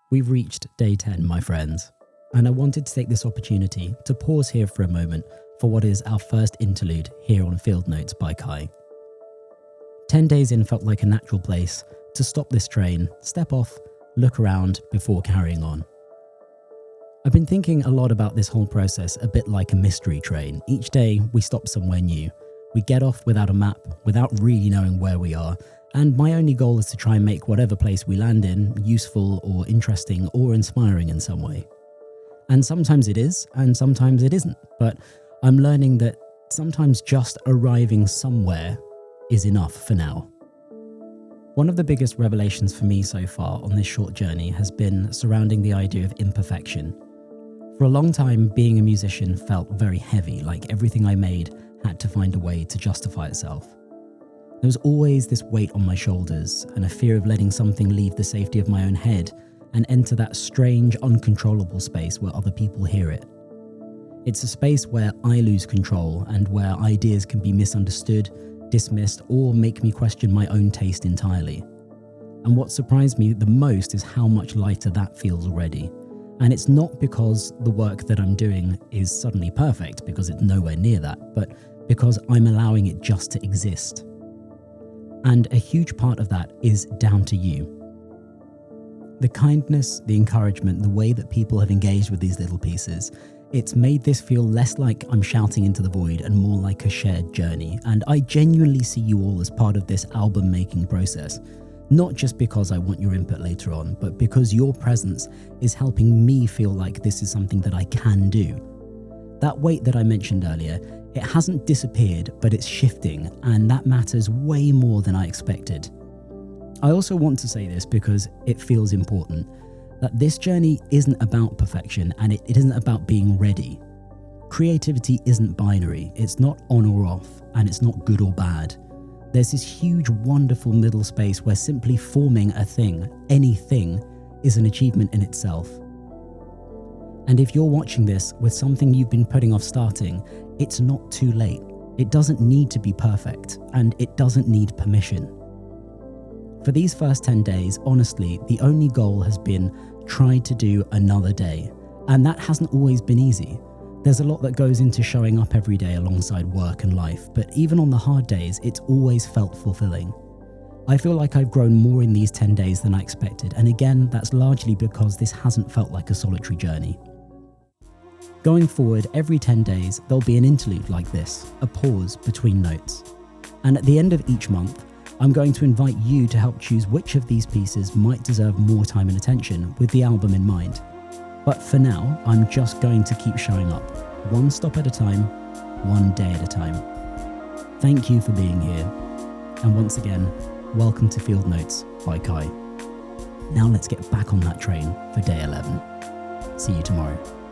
We've reached day 10, my friends, and I wanted to take this opportunity to pause here for a moment for what is our first interlude here on Field Notes by Kai. 10 days in felt like a natural place to stop this train, step off, look around before carrying on. I've been thinking a lot about this whole process a bit like a mystery train. Each day we stop somewhere new. We get off without a map, without really knowing where we are, and my only goal is to try and make whatever place we land in useful or interesting or inspiring in some way. And sometimes it is, and sometimes it isn't, but I'm learning that sometimes just arriving somewhere is enough for now. One of the biggest revelations for me so far on this short journey has been surrounding the idea of imperfection. For a long time, being a musician felt very heavy, like everything I made had to find a way to justify itself. There was always this weight on my shoulders and a fear of letting something leave the safety of my own head and enter that strange, uncontrollable space where other people hear it. It's a space where I lose control and where ideas can be misunderstood, dismissed, or make me question my own taste entirely. And what surprised me the most is how much lighter that feels already. And it's not because the work that I'm doing is suddenly perfect, because it's nowhere near that, but because I'm allowing it just to exist. And a huge part of that is down to you. The kindness, the encouragement, the way that people have engaged with these little pieces, it's made this feel less like I'm shouting into the void and more like a shared journey. And I genuinely see you all as part of this album making process. Not just because I want your input later on, but because your presence is helping me feel like this is something that I can do. That weight that I mentioned earlier, it hasn't disappeared, but it's shifting, and that matters way more than I expected. I also want to say this because it feels important, that this journey isn't about perfection and it isn't about being ready. Creativity isn't binary, it's not on or off, and it's not good or bad. There's this huge, wonderful middle space where simply forming a thing, anything, is an achievement in itself. And if you're watching this with something you've been putting off starting, it's not too late. It doesn't need to be perfect, and it doesn't need permission. For these first 10 days, honestly, the only goal has been try to do another day, and that hasn't always been easy. There's a lot that goes into showing up every day alongside work and life, but even on the hard days, it's always felt fulfilling. I feel like I've grown more in these 10 days than I expected, and again, that's largely because this hasn't felt like a solitary journey. Going forward, every 10 days, there'll be an interlude like this, a pause between notes. And at the end of each month, I'm going to invite you to help choose which of these pieces might deserve more time and attention with the album in mind. But for now, I'm just going to keep showing up, one stop at a time, one day at a time. Thank you for being here. And once again, welcome to Field Notes by Kai. Now let's get back on that train for day 11. See you tomorrow.